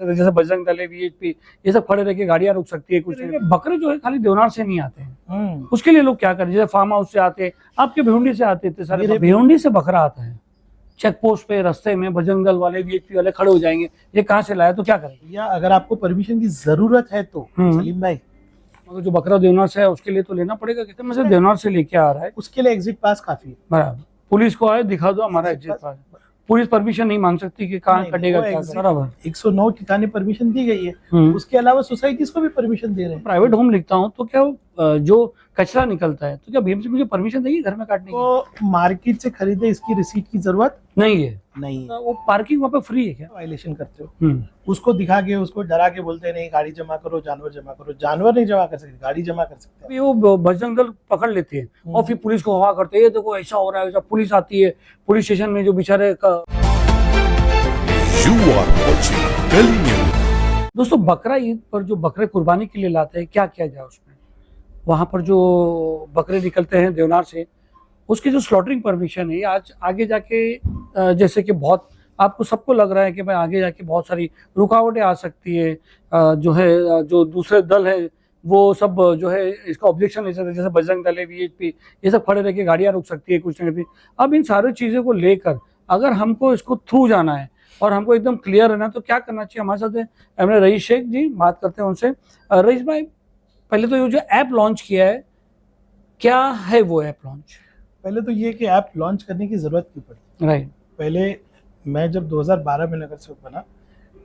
सकते थे, जैसे बजरंग दल है, वीएचपी, ये सब खड़े रह के गाड़ियां रुक सकती है कुछ। बकरे जो है खाली देवनार से नहीं आते हैं, उसके लिए लोग क्या करें, जैसे फार्म हाउस से आते, आपके भिवंडी से आते थे सारे, भिवंडी से बकरा आता है, चेक पोस्ट पे रास्ते में बजरंग दल वाले वीएचपी वाले खड़े हो जाएंगे, ये कहाँ से लाया, तो क्या करेंगे। या अगर आपको परमिशन की जरूरत है तो सलीम भाई, मगर जो बकरा देवनार से है उसके लिए तो लेना पड़ेगा, कितने में से देवनार से लेके आ रहा है, उसके लिए एग्जिट पास काफी है। बराबर, पुलिस को आए दिखा दो हमारा एग्जिट पास, पुलिस परमिशन नहीं मांग सकती कि कहाँ कटेगा क्या, बराबर। 109 ठिकाने परमिशन दी गई है, उसके अलावा सोसाइटीज को भी परमिशन दे रहे हैं। प्राइवेट होम लिखता हूँ तो क्या जो कचरा निकलता है तो क्या बीएमसी मुझे परमिशन देगी घर में काटने की? तो मार्केट से खरीदे इसकी रिसीट की जरूरत नहीं है, नहीं है। वो पार्किंग वहाँ पे फ्री है क्या? वायलेशन करते हो, उसको दिखा के उसको डरा के बोलते हैं नहीं गाड़ी जमा करो, जानवर जमा करो। जानवर नहीं जमा कर सकते, गाड़ी जमा कर सकते हैं। वो बजरंग दल पकड़ लेते हैं और फिर पुलिस को हवा करते हैं, ये देखो ऐसा हो रहा है, ऐसा। पुलिस आती है, पुलिस स्टेशन में जो बेचारे दोस्तों बकरा ईद पर जो बकरे कुर्बानी के लिए लाते हैं, क्या किया जाए उसमें? वहाँ पर जो बकरे निकलते हैं देवनार से, उसकी जो स्लॉटरिंग परमिशन है, आज आगे जाके जैसे कि बहुत आपको सबको लग रहा है कि भाई आगे जाके बहुत सारी रुकावटें आ सकती है, जो है जो दूसरे दल है वो सब जो है इसका ऑब्जेक्शन ले सकते हैं, जैसे बजरंग दल है, वीएचपी, ये सब खड़े रह के गाड़ियाँ रुक सकती है कुछ ना कुछ। अब इन सारी चीज़ों को लेकर अगर हमको इसको थ्रू जाना है और हमको एकदम क्लियर रहना, तो क्या करना चाहिए? हमारे साथ हमने रईस शेख जी, बात करते हैं उनसे। रईस भाई, पहले तो ये जो ऐप लॉन्च किया है, क्या है वो ऐप लॉन्च? पहले तो ये कि ऐप लॉन्च करने की जरूरत क्यों पड़ी? राइट। पहले मैं जब 2012 में नगर सेवक बना,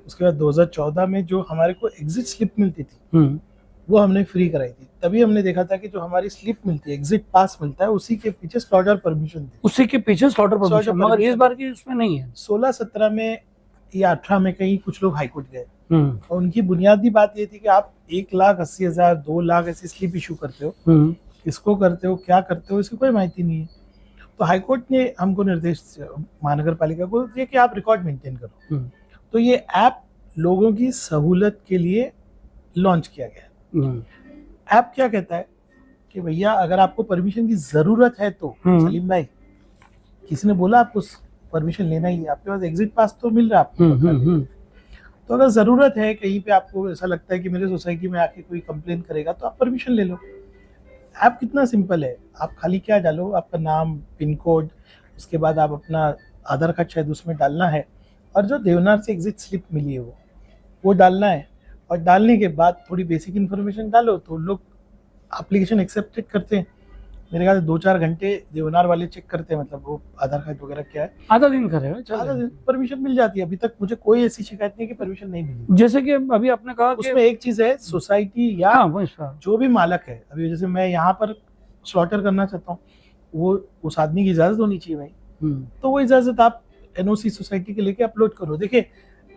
उसके बाद 2014 में जो हमारे को एग्जिट स्लिप मिलती थी वो हमने फ्री कराई थी। तभी हमने देखा था कि जो हमारी स्लिप मिलती है, एग्जिट पास मिलता है, उसी के पीछे स्लॉटर परमिशन थी, उसी के पीछे स्लॉटर परमिशन, मगर इस बार की उसमें नहीं है। 16-17 में या 18 में कहीं कुछ लोग हाईकोर्ट गए और उनकी बुनियादी बात ये थी कि आप 1,80,000 2 लाख ऐसी स्लिप इशू करते हो, इसको करते हो, क्या करते हो, इसकी कोई माहिती नहीं है। तो हाईकोर्ट ने हमको निर्देश महानगर पालिका को दिया कि आप रिकॉर्ड मेंटेन करो। तो ये ऐप लोगों की सहूलत के लिए लॉन्च किया गया। ऐप क्या कहता है कि भैया अगर आपको परमिशन की जरूरत है तो सलीम भाई, किसी ने बोला आपको परमिशन लेना ही है, आपके पास एग्जिट पास तो मिल रहा है आपको, तो अगर जरूरत है, कहीं पे आपको ऐसा लगता है कि मेरे सोसाइटी में आके कोई कंप्लेन करेगा, तो आप परमिशन ले लो। ऐप कितना सिंपल है, आप खाली क्या डालो, आपका नाम, पिन कोड, उसके बाद आप अपना आधार कार्ड शायद उसमें डालना है, और जो देवनार से एग्जिट स्लिप मिली है वो डालना है, और डालने के बाद थोड़ी बेसिक इन्फॉर्मेशन डालो तो लोग एप्लीकेशन एक्सेप्टेड करते हैं। मेरे ख्याल से 2-4 घंटे देवनार वाले चेक करते हैं, मतलब वो आधार कार्ड वगैरह क्या है, आधा दिन करेगा, आधा दिन परमिशन मिल जाती है। अभी तक मुझे कोई ऐसी शिकायत नहीं कि परमिशन नहीं मिली। जैसे कि अभी आपने कहा उसमें एक चीज है, सोसाइटी या जो भी मालक है, अभी जैसे मैं यहाँ पर स्लॉटर करना चाहता हूँ, वो उस आदमी की इजाजत होनी चाहिए भाई, तो वो इजाजत आप एनओसी सोसाइटी के लेके अपलोड करो। देखिए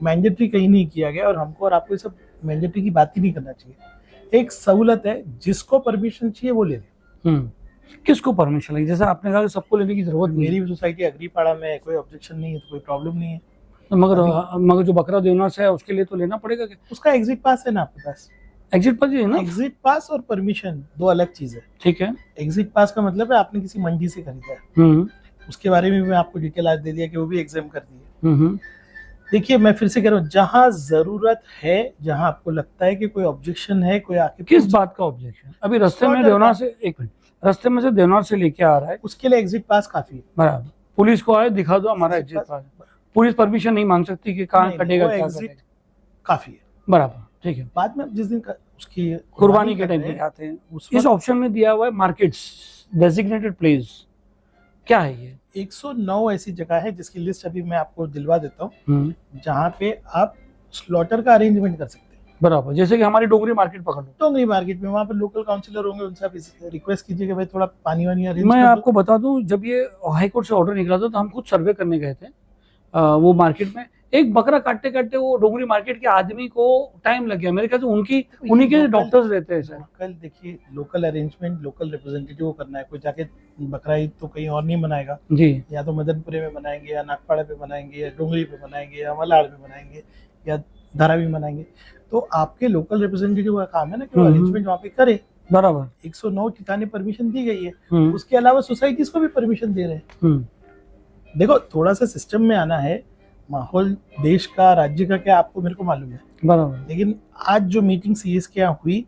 मैंडेटरी कहीं नहीं किया गया, और हमको और आपको ये सब मैंडेटरी की बात ही नहीं करना चाहिए। एक सहूलत है, जिसको परमिशन चाहिए वो ले ले। किसको परमिशन लगी? जैसे आपने कहा कि सबको लेने की जरूरत नहीं। मेरी भी सोसाइटी अग्रीपाड़ा में है, कोई ऑब्जेक्शन नहीं है, तो कोई प्रॉब्लम नहीं है। तो मगर जो बकरा देवनार से है उसके लिए तो लेना पड़ेगा क्या? उसका एग्जिट पास है ना आपके पास? एग्जिट पास है ना? एग्जिट पास और परमिशन दो अलग चीज है। ठीक है। एग्जिट पास का मतलब है आपने किसी मंडी से खरीदा है, उसके बारे में मैं आपको डिटेल आज दे दिया कि वो भी एग्जाम कर दी है। देखिए मैं फिर से कह रहा हूँ, जहाँ जरूरत है, जहाँ आपको लगता है कि कोई ऑब्जेक्शन है, कोई आके किस बात का ऑब्जेक्शन? अभी रास्ते में देवनार से, एक मिनट, रास्ते में से देवनार से लेके आ रहा है, उसके लिए एग्जिट पास काफी है। बराबर, पुलिस को आए दिखा दो हमारा एग्जिट पास, पुलिस परमिशन नहीं मांग सकती कि कहाँ कटेगा क्या कटेगा, काफी है, बराबर, ठीक है। बाद में जिस दिन उसकी कुर्बानी के टाइम पे आते हैं, इस ऑप्शन में दिया हुआ है मार्केट्स, डेजिग्नेटेड प्लेस, क्या है ये? 109 ऐसी जगह है जिसकी लिस्ट अभी मैं आपको दिलवा देता हूँ, जहाँ पे आप स्लॉटर का अरेंजमेंट कर सकते हैं। बराबर, जैसे कि हमारी डोंगरी मार्केट पकड़ लो, डोंगरी मार्केट में वहाँ पर लोकल काउंसिलर होंगे, उनसे आप रिक्वेस्ट कीजिए कि भाई थोड़ा पानी वानी अरेंज। मैं आपको बता दूं, जब ये हाईकोर्ट से ऑर्डर निकला था तो हम खुद सर्वे करने गए थे वो मार्केट में। एक बकरा काटते काटते वो डोंगरी मार्केट के आदमी को टाइम लग गया। मेरे ख्याल से उन्हीं के डॉक्टर्स रहते हैं सर। कल देखिए लोकल अरेंजमेंट लोकल रिप्रेजेंटेटिव को करना है, कोई जाके बकरा ईद तो कहीं और नहीं मनाएगा जी, या तो मदनपुरे में मनाएंगे, या नागपाड़ा पे मनाएंगे, या डोंगरी पे मनाएंगे, या मलाड़ में मनाएंगे, या धारावी मनाएंगे। तो आपके लोकल रिप्रेजेंटेटिव का काम है ना कि वो अरेंजमेंट वहाँ पे करे। बराबर, 109 ठिकाने परमिशन दी गई है, उसके अलावा सोसाइटीज को भी परमिशन दे रहे हैं। देखो थोड़ा सा सिस्टम में आना है, माहौल देश का, राज्य का क्या आपको मेरे को मालूम है, बराबर। लेकिन आज जो मीटिंग सीएस के यहाँ हुई,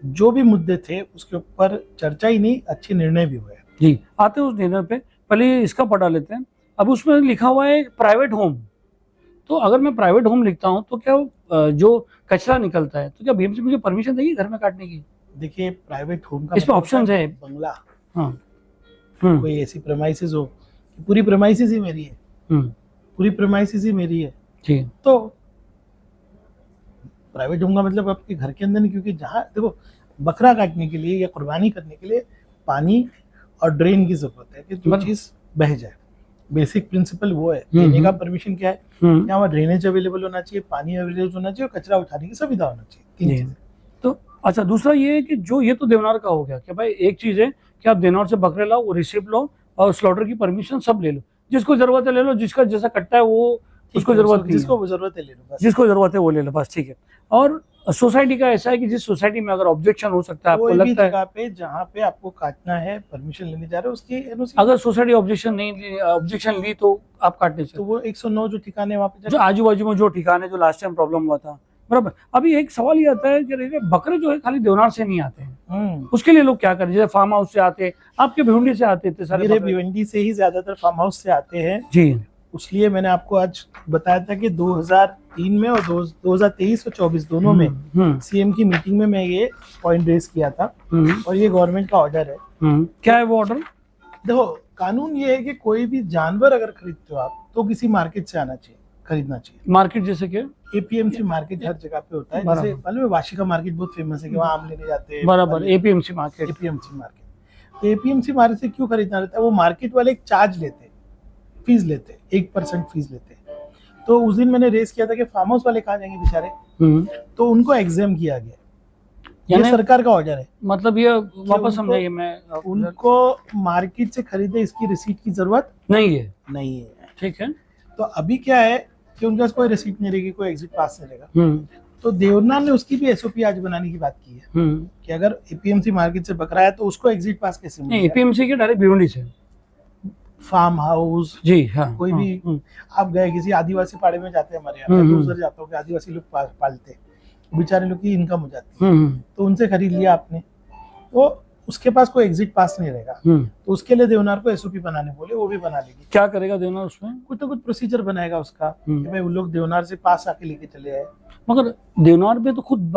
जो भी मुद्दे थे उसके ऊपर चर्चा ही नहीं, अच्छे निर्णय भी हुए। जी, आते हैं उस डिनर पे, पहले इसका पढ़ा लेते हैं। अब उसमें लिखा हुआ है प्राइवेट होम, तो अगर मैं प्राइवेट होम लिखता हूँ तो क्या जो कचरा निकलता है तो क्या बीएमसी मुझे परमिशन देगी घर में काटने की? देखिए, प्राइवेट होम का इसमें मतलब ऑप्शंस होता है। बंगला, हाँ। कोई ऐसी प्रेमाइसिस हो कि पूरी प्रेमाइसिस ही मेरी है, पूरी प्रेमाइसिस ही मेरी है, जी। तो प्राइवेट होम का मतलब आपके घर के अंदर नहीं, क्योंकि जहाँ देखो बकरा काटने के लिए या कुर्बानी करने के लिए पानी और ड्रेन की जरूरत है कि जो चीज बह जाए। बेसिक प्रिंसिपल वो है। देने का परमिशन क्या है, यहाँ वहाँ ड्रेनेज अवेलेबल होना चाहिए, पानी अवेलेबल होना चाहिए और कचरा उठाने की सुविधा होना चाहिए, 3 चीजें। तो अच्छा, दूसरा ये है कि जो ये तो देवनार का हो गया कि भाई एक चीज है कि आप देवनार से बकरे लाओ, वो रिसिप्ट लो और स्लॉटर की परमिशन सब ले लो, जिसको जरूरत है ले लो, जिसका जैसा कट्टा है वो उसको जरूरत नहीं है, जिसको जरूरत है ले लो, बस। जिसको जरूरत है वो ले लो, बस ठीक है। और सोसाइटी का ऐसा है कि जिस सोसाइटी में अगर ऑब्जेक्शन हो सकता है, आपको कोई भी लगता है जगह पे जहाँ पे आपको काटना है, परमिशन लेने जा रहे हो, उसकी एनओसी, अगर सोसाइटी ऑब्जेक्शन ली तो आप काटने से, तो वो 109 जो ठिकाने वहाँ पे जो आजू बाजू में जो ठिकाने जो लास्ट टाइम प्रॉब्लम हुआ था, बराबर। अभी एक सवाल ये आता है कि बकरे जो है खाली देवनार से नहीं आते हैं, उसके लिए लोग क्या करें? जैसे फार्म हाउस से आते हैं, आपके भिवंडी से आते थे सारे, मेरे भिवंडी से ही ज्यादातर फार्म हाउस से आते हैं जी। उसलिए मैंने आपको आज बताया था कि 2003 में और 2023 और 24 दोनों में सीएम की मीटिंग में मैं ये पॉइंट रेज किया था और ये गवर्नमेंट का ऑर्डर है। क्या है वो ऑर्डर? देखो, कानून ये है कि कोई भी जानवर अगर खरीदते हो आप तो किसी मार्केट से आना चाहिए, खरीदना चाहिए। मार्केट जैसे कि एपीएमसी मार्केट हर जगह पे होता है, जैसे मालूम है वाशिका मार्केट बहुत फेमस है कि वहाँ आम लेने जाते हैं, बराबर। APMC market, APMC market. तो एपीएमसी मार्केट से क्यों खरीदना रहता है? वो मार्केट वाले एक चार्ज लेते हैं, फीस लेते, 1% फीस लेते। तो उस दिन मैंने रेस किया था कि फार्म हाउस वाले कहाँ जाएंगे बेचारे, तो उनको एग्जाम किया गया। ये सरकार का ऑर्डर है। मतलब ये वापस समझाइए। मैं उनको मार्केट से खरीदे इसकी रिसीट की जरूरत नहीं है। ठीक है। तो अभी क्या है कि उनके पास कोई रिसीट नहीं रहेगी, कोई एग्जिट पास नहीं रहेगा। तो देवनार ने उसकी भी एसओपी आज बनाने की बात की है कि अगर एपीएमसी मार्केट से बकरा है तो उसको एग्जिट पास कैसे मिलेगा? एपीएमसी के डायरेक्ट भिवंडी से फार्म हाउस, जी हाँ, कोई भी आप गए किसी आदिवासी पाड़े में जाते हैं, हमारे यहाँ दूसरे जाता हूँ कि आदिवासी लोग पालते, बेचारे लोग की इनकम हो जाती है, तो उनसे खरीद लिया आपने, तो उसके पास कोई एग्जिट पास नहीं रहेगा। तो उसके लिए देवनार को एसओपी बनाने बोले, वो भी बना लेगी। क्या करेगा देवनार उसमें? कुछ ना कुछ प्रोसीजर बनाएगा उसका कि भाई वो लोग देवनार से पास आके लेके चले आए। मगर देवनार में तो खुद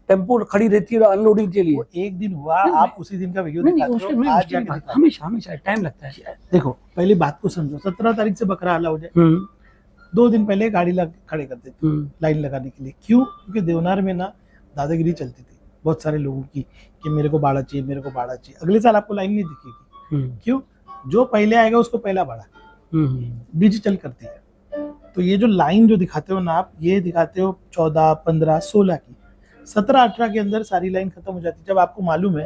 टेम्पो खड़ी रहती है अनलोडिंग के लिए। एक दिन हुआ, आप उसी दिन का वीडियो दिखाते हो, आज जाके दिखाते हो। हमेशा टाइम लगता है। देखो, पहली बात को समझो, 17 तारीख से बकरा हला हो जाए, 2 दिन पहले गाड़ी खड़े कर देते लाइन लगाने के लिए। क्यों? क्योंकि देवनार में ना दादागिरी चलती थी बहुत सारे लोगों की कि मेरे को बाड़ा चाहिए, मेरे को बाड़ा चाहिए। अगले साल आपको लाइन नहीं दिखेगी। क्यों? जो पहले आएगा उसको पहला बाड़ा, डिजिटल करती है। तो ये जो लाइन जो दिखाते हो ना आप, ये दिखाते हो 14, 15, 16 की, 17, 18 के अंदर सारी लाइन खत्म हो जाती है। जब आपको मालूम है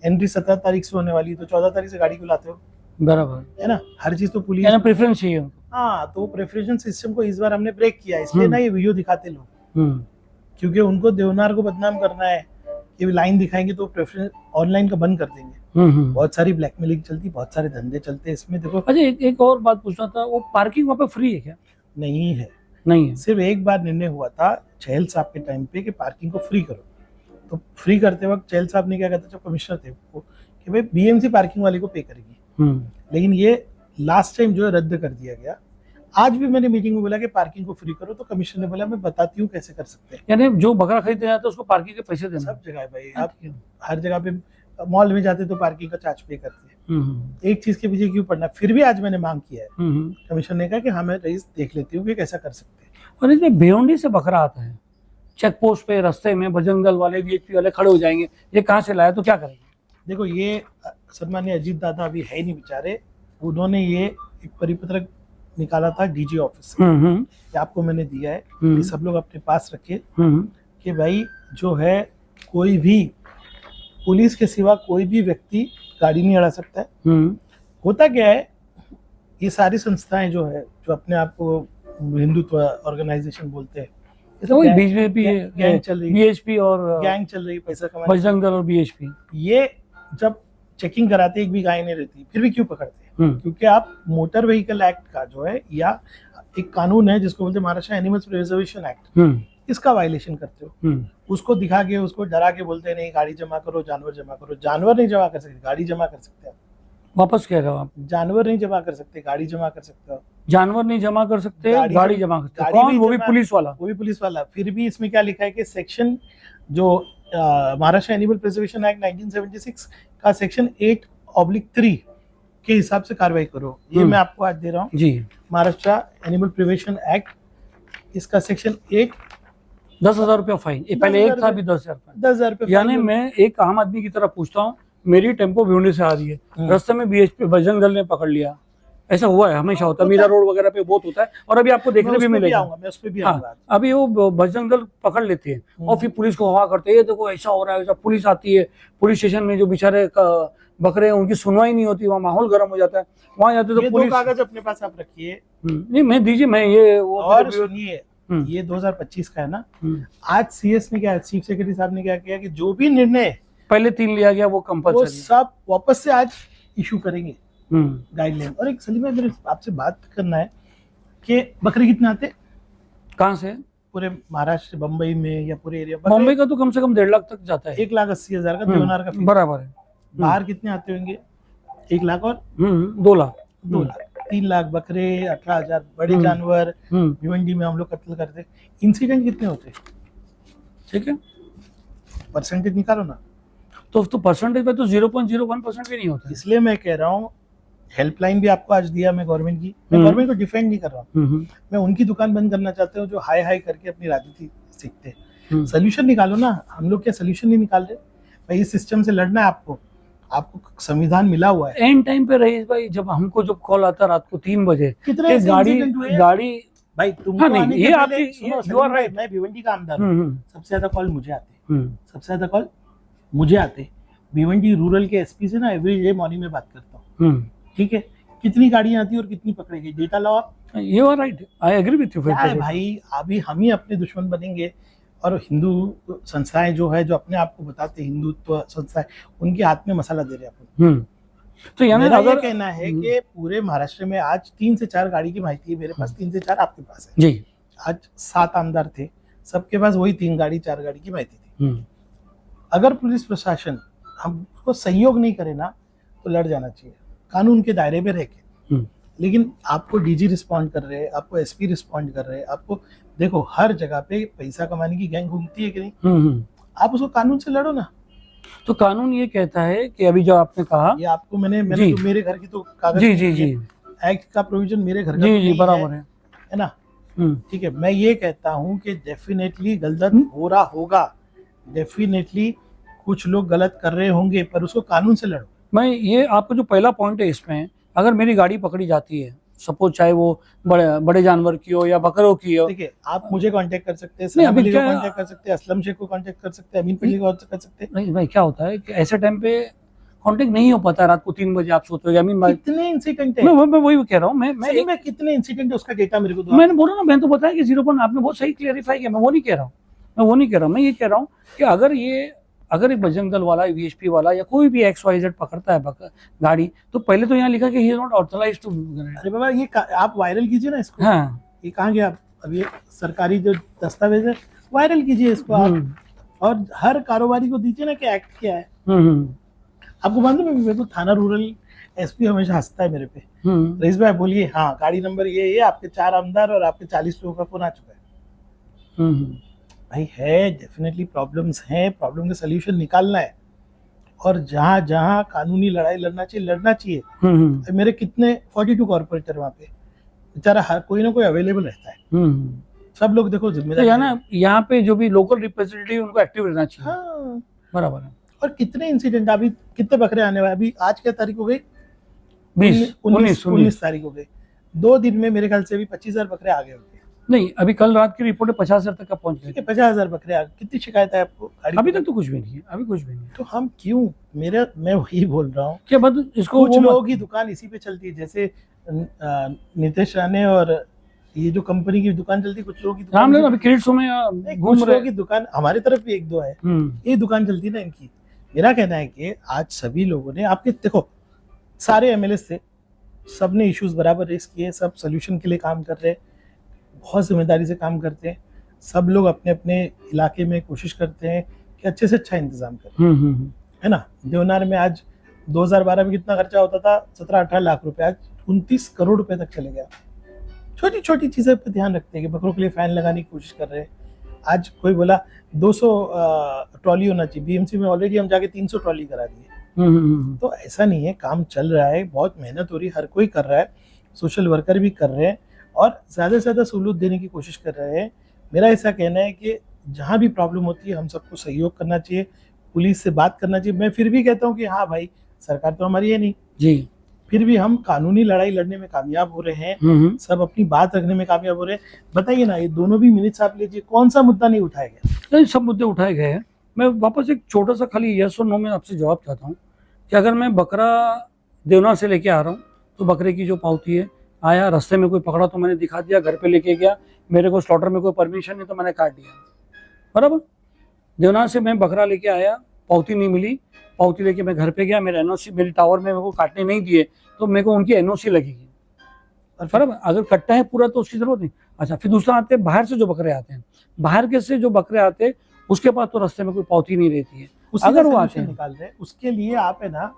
एंट्री 17 तारीख से होने वाली है, तो 14 तारीख से गाड़ी को लाते हो, बराबर है ना? हर चीज तो पुलिस प्रेफरेंस चाहिए। हाँ, तो प्रेफरेंस सिस्टम को इस बार हमने ब्रेक किया, इसलिए ना ये वीडियो दिखाते लोग, क्योंकि उनको देवनार को बदनाम करना है। ये लाइन दिखाएंगे तो प्रेफरेंस ऑनलाइन का बंद कर देंगे। बहुत सारी ब्लैकमेलिंग चलती, बहुत सारे धंधे चलते हैं इसमें। देखो, अच्छा एक और बात पूछना था, वो पार्किंग वहाँ पे फ्री है क्या? नहीं है, नहीं है। सिर्फ एक बार निर्णय हुआ था चहल साहब के टाइम पे कि पार्किंग को फ्री करो। तो फ्री करते वक्त चहल साहब ने क्या कहता, जो कमिश्नर थे वो, कि भाई बीएमसी पार्किंग वाले को पे करेगी। लेकिन ये लास्ट टाइम जो है रद्द कर दिया गया। आज भी मैंने मीटिंग में बोला कि पार्किंग को फ्री करो, तो कमिश्नर ने बोला मैं बताती हूँ कैसे कर सकते हैं। यानी जो बकरा खरीदने जाते हैं उसको पार्किंग के पैसे देना? सब जगह है भाई, आप हर जगह पे मॉल में जाते तो पार्किंग का चार्ज पे करते हैं। एक चीज के पीछे क्यों पड़ना? फिर भी आज मैंने मांग किया है, कमिश्नर ने कहा कि हाँ मैं रईस देख लेती हूँ कि कैसा कर सकते हैं। और इसमें भिवंडी से बकरा आता है, चेक पोस्ट पे रास्ते में बजरंग दल वाले वीएचपी वाले खड़े हो जाएंगे, ये कहाँ से लाया, तो क्या करेंगे? देखो, ये सम्मान्य अजीत दादा अभी है नहीं बेचारे, उन्होंने ये एक परिपत्र निकाला था डीजी ऑफिस से, ये आपको मैंने दिया है, ये सब लोग अपने पास रखे कि भाई जो है कोई भी पुलिस के सिवा कोई भी व्यक्ति गाड़ी नहीं अड़ा सकता है। होता क्या है, ये सारी संस्थाएं जो है जो अपने आप को हिंदुत्व ऑर्गेनाइजेशन बोलते हैं, बीजेपी गैंग चल रही, बीएचपी और गैंग चल रही, पैसा कमाने, बजरंग दल और बीएचपी, ये जब चेकिंग कराते एक भी गाय नहीं रहती, फिर भी क्यों पकड़ते हैं? क्योंकि आप मोटर व्हीकल एक्ट का जो है, या एक कानून है जिसको बोलते हैं महाराष्ट्र एनिमल्स प्रिजर्वेशन एक्ट, इसका वायलेशन करते हो। उसको दिखा के, उसको डरा के बोलते हैं नहीं गाड़ी जमा करो, जानवर जमा करो। जानवर नहीं जमा कर सकते, गाड़ी जमा कर सकते हो। वापस कह रहे हो आप? जानवर नहीं जमा कर सकते, गाड़ी जमा कर सकते हो। जानवर नहीं जमा कर सकते, गाड़ी जमा कर सकते। गाड़ी कौन? भी वो भी जमा- पुलिस वाला? वो भी पुलिस वाला। फिर भी इसमें क्या लिखा है कि सेक्शन जो महाराष्ट्र एनिमल प्रिजर्वेशन एक्ट 1976 का सेक्शन 8/3 के हिसाब से कार्रवाई करो। ये मैं आपको आज दे रहा हूँ जी। महाराष्ट्र एनिमल प्रिजर्वेशन एक्ट, इसका सेक्शन 8। 10,000 रुपया फाइन। ये पहले एक था, अभी 10,000 फाइन। 10,000 रुपये। यानी मैं एक आम आदमी की तरह पूछता हूँ, मेरी टेम्पो भिवंडी से आ रही है, रास्ते में बीएचपी बजरंग दल ने पकड़ लिया, ऐसा हुआ है? हमेशा होता है, मीरा रोड वगैरह पे बहुत होता है, और अभी आपको देखने भी मिलेगा। मैं उस पे भी हाँ, आऊंगा। अभी वो बजरंग दल पकड़ लेते हैं और फिर पुलिस को हवा करते हैं, ये देखो ऐसा हो रहा है, ऐसा। पुलिस आती है, पुलिस स्टेशन में जो बेचारे बकरे हैं उनकी सुनवाई नहीं होती, वहाँ माहौल गर्म हो जाता है। वहाँ जाते तो ये पुलिस। दो कागज अपने पास आप रखिए। नहीं, मैं दीजिए, मैं ये वो और सुनिए, ये 2025 का है ना। आज सीएस ने क्या, चीफ सेक्रेटरी साहब ने क्या किया कि जो भी निर्णय पहले 3 लिया गया वो वो कंपल्सरी, सब वापस से आज इशू करेंगे गाइडलाइन। और एक सलीम मेरे आपसे बात करना है कि बकरे कितने आते कहाँ से? पूरे महाराष्ट्र, बम्बई में या पूरे एरिया? मुंबई का तो कम से कम 1.5 लाख तक जाता है। 1,80,000 का देवनार का फीस। बराबर है। बाहर कितने आते होंगे? 1 लाख और 2 लाख, 2 लाख, 3 लाख बकरे, 18,000 बड़े जानवर भिवंडी में हम लोग कत्ल करते। इंसिडेंट कितने होते? ठीक है, परसेंटेज निकालो ना। तो परसेंटेज पे तो 0.01% भी नहीं होता। इसलिए मैं कह रहा हूँ, हेल्पलाइन भी आपको आज दिया मैं गवर्नमेंट की। मैं गवर्नमेंट को डिफेंड नहीं कर रहा हूँ, मैं उनकी दुकान बंद करना चाहता हूँ जो हाई हाई करके अपनी राजनीति सीखते। सोल्यूशन निकालो ना। हम लोग क्या सोल्यूशन नहीं निकाल रहे भाई? इस सिस्टम से लड़ना है आपको, आपको संविधान मिला हुआ है। एंड टाइम पे रईस भाई, जब हमको जब कॉल आता रात को 3 बजे, कितने गाड़ी भाई तुमको हाँ, नहीं, आने ये के आपकी, पहले सुनो, you are right। मैं भिवंडी का आमदार हूँ। सबसे ज्यादा कॉल मुझे आते, सबसे ज्यादा कॉल मुझे आते। भिवंडी रूरल के एसपी से ना एवरी डे मॉर्निंग में बात करता हूँ। ठीक है, कितनी गाड़ियां आती है और कितनी पकड़ी गई, डेटा लाओ आप। You are right, I agree with you. क्या है भाई, अभी हम ही अपने दुश्मन बनेंगे। और हिंदू संस्थाएं जो है, जो अपने आप को बताते हैं हिंदुत्व संस्थाएं, उनके हाथ में मसाला दे रहे हैं अपन। तो यानी अगर कहना है कि पूरे महाराष्ट्र में आज 3 से 4 गाड़ी की माहिती है मेरे पास, 3 से 4 आपके पास है जी। आज 7 आमदार थे, सबके पास वही 3 गाड़ी 4 गाड़ी की माहिती थी। अगर पुलिस प्रशासन हमको सहयोग नहीं करे ना, तो लड़ जाना चाहिए कानून के दायरे में रह के। लेकिन आपको डीजी रिस्पॉन्ड कर रहे हैं, आपको एसपी रिस्पॉन्ड कर रहे हैं, आपको देखो हर जगह पे पैसा कमाने की गैंग घूमती है कि नहीं? आप उसको कानून से लड़ो ना। तो कानून ये कहता है कि अभी जो आपने कहा, ये आपको मैंने तो मेरे घर की तो कागज जी जी जी एक्ट का प्रोविजन मेरे घर का जी जी बराबर है ना। ठीक है, मैं ये कहता हूँ कि डेफिनेटली गलत हो रहा होगा, डेफिनेटली कुछ लोग गलत कर रहे होंगे, पर उसको कानून से लड़ो। मैं ये आपको जो पहला पॉइंट है इसमें, अगर मेरी गाड़ी पकड़ी जाती है, सपोज चाहे वो बड़े जानवर की हो या बकरों की हो, देखिए आप मुझे कांटेक्ट कर सकते हैं, नहीं, अभी सलाम अली को क्या- कांटेक्ट कर सकते हैं, असलम शेख को कांटेक्ट कर सकते हैं, अमीन पल्ली को कर सकते हैं। नहीं भाई, क्या होता है कि ऐसे टाइम पे कांटेक्ट नहीं हो पाता। रात को 3 बजे आप सोते हो, अमीन भाई, कितने इंसिडेंट है? मैं वही कह रहा हूँ। मैं कितने इंसिडेंट है उसका डेटा मेरे को दो। मैंने बोला ना, मैंने तो बताया कि 0. आपने बहुत सही क्लियरिफाई किया। मैं वो नहीं कह रहा हूँ, मैं ये कह रहा हूँ कि अगर एक बजरंग दल वाला, वीएचपी वाला या कोई भी XYZ पकड़ता है गाड़ी, तो पहले तो यहाँ लिखा कि he is not authorised to. अरे बाबा, ये आप वायरल कीजिए ना इसको। हाँ, ये कहाँ गया? अब ये सरकारी जो दस्तावेज है, वायरल कीजिए इसको आप, और हर कारोबारी को दीजिए ना कि एक्ट क्या है। आपको मालूम है, मेरे को थाना रूरल एसपी हमेशा हंसता है मेरे पे। रईस भाई बोलिए, हाँ गाड़ी नंबर ये आपके 4 आमदार और आपके 40 लोगों का फोन आ चुका है। भाई है, डेफिनेटली प्रॉब्लम्स हैं, प्रॉब्लम का सोल्यूशन निकालना है, और जहाँ जहाँ कानूनी लड़ाई लड़ना चाहिए। मेरे कितने 42 कॉर्पोरेटर वहाँ पे, बेचारा हर कोई ना कोई अवेलेबल रहता है। सब लोग देखो जिम्मेदारी यहाँ पे जो भी लोकल रिप्रेजेंटेटिव, उनको एक्टिव रहना चाहिए। हाँ, बराबर है। और कितने इंसिडेंट, अभी कितने बकरे आने वाले? अभी आज क्या तारीख हो गई? 19 तारीख हो गई। 2 दिन में मेरे ख्याल से अभी 25,000 बकरे आ गए होंगे। नहीं, अभी कल रात की रिपोर्ट 50,000 तक का पहुंच गए। 50,000 बकरे आ गए। कितनी शिकायत है आपको? अभी तक तो कुछ भी नहीं है, तो हम क्यों? मैं वही बोल रहा हूँ, क्या बात इसको, कुछ लोगों की दुकान इसी पे चलती है, जैसे नितेश राणे और ये जो कंपनी की दुकान चलती है, कुछ लोगों की दुकान अभी क्रेडिट्सों में घूम रहे की दुकान, हमारे तरफ भी 1-2 है, ये दुकान चलती है ना इनकी। मेरा कहना है कि आज सभी लोगों ने, आपके देखो सारे एमएलए थे, सब ने इश्यूज बराबर रेस किए, सब सोल्यूशन के लिए काम कर रहे हैं, बहुत जिम्मेदारी से काम करते हैं, सब लोग अपने अपने इलाके में कोशिश करते हैं कि अच्छे से अच्छा इंतजाम करें, है ना। देवनार में आज 2012 में कितना खर्चा होता था, 17-18 लाख रुपए, आज 29 करोड़ रुपए तक चले गया। छोटी छोटी चीजें पे ध्यान रखते हैं कि बकरों के लिए फैन लगाने की कोशिश कर रहे हैं। आज कोई बोला 200 ट्रॉली होना चाहिए, बीएमसी में ऑलरेडी हम जाके 300 ट्रॉली करा दिए। तो ऐसा नहीं है, काम चल रहा है, बहुत मेहनत हो रही है, हर कोई कर रहा है, सोशल वर्कर भी कर रहे हैं और ज़्यादा से ज़्यादा सहूलत देने की कोशिश कर रहे हैं। मेरा ऐसा कहना है कि जहाँ भी प्रॉब्लम होती है हम सबको सहयोग करना चाहिए, पुलिस से बात करना चाहिए। मैं फिर भी कहता हूँ कि हाँ भाई, सरकार तो हमारी है नहीं जी, फिर भी हम कानूनी लड़ाई लड़ने में कामयाब हो रहे हैं, सब अपनी बात रखने में कामयाब हो रहे हैं। बताइए ना, ये दोनों भी मिनट्स आप लीजिए, कौन सा मुद्दा नहीं उठाया गया? नहीं, सब मुद्दे उठाए गए हैं। मैं वापस एक छोटा सा खाली यस और नो में आपसे जवाब चाहता हूँ कि अगर मैं बकरा देवनार से लेके आ रहा हूँ तो बकरे की जो पावती है, आया रास्ते में कोई पकड़ा तो मैंने दिखा दिया, घर पे लेके गया, मेरे को स्लॉटर में कोई परमिशन नहीं तो मैंने काट दिया, बराबर। देवनार से मैं बकरा लेके आया, पावती नहीं मिली, पावती लेके मैं घर पे गया, मेरे एनओसी मेरी टावर में मेरे को काटने नहीं दिए तो मेरे को उनकी एनओसी लगेगी, बराबर। अगर कट्टा है पूरा तो उसकी जरूरत नहीं। अच्छा, फिर दूसरा आते हैं बाहर से जो बकरे आते हैं, बाहर के से जो बकरे आते हैं उसके पास तो रास्ते में कोई पावती नहीं रहती है, अगर वो आते हैं निकाल रहे हैं, उसके लिए आप है ना,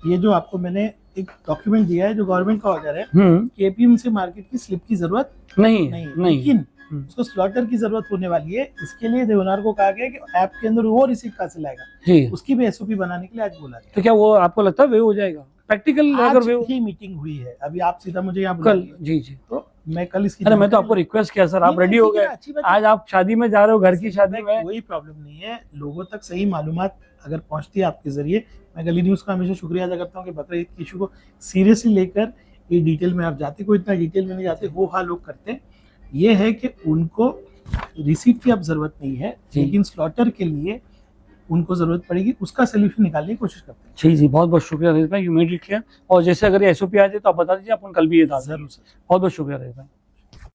ये जो आपको मैंने एक डॉक्यूमेंट दिया है जो गवर्नमेंट का ऑर्डर है कि एपीएमसी मार्केट की स्लिप की जरूरत नहीं, लेकिन उसको स्लॉटर की जरूरत होने वाली है। इसके लिए देवनार को कहा गया कि ऐप के अंदर वो रिसीट कहाँ से लाएगा, जी, उसकी भी एसओपी बनाने के लिए आज बोला गया। तो क्या वो आपको लगता है वे हो जाएगा प्रैक्टिकल? अगर वे ही मीटिंग हुई है, अभी आप सीधा मुझे यहाँ कल, जी जी, तो मैं कल इसकी, अरे मैं तो आपको रिक्वेस्ट किया सर, आप रेडी हो गए, आज आप शादी में जा रहे हो, घर की शादी में, कोई प्रॉब्लम नहीं है, लोगों तक सही मालूमात अगर पहुंचती है आपके जरिए। मैं गली न्यूज़ का हमेशा शुक्रिया अदा करता हूँ कि बकरा ईद के इशू को सीरियसली लेकर ये डिटेल में आप जाते, कोई इतना डिटेल में नहीं जाते, हो हाँ लोग करते हैं। ये है कि उनको रिसीट की अब जरूरत नहीं है, लेकिन स्लॉटर के लिए उनको जरूरत पड़ेगी, उसका सोल्यूशन निकालने की कोशिश करते हैं। जी जी, बहुत बहुत शुक्रिया रहीश भाई, यू मेड इट क्लियर। और जैसे अगर ये एसओपी आ जाए तो आप बता दीजिए, अपन कल भी ये डाल देंगे। जरूर सर, बहुत बहुत शुक्रिया रहीश भाई।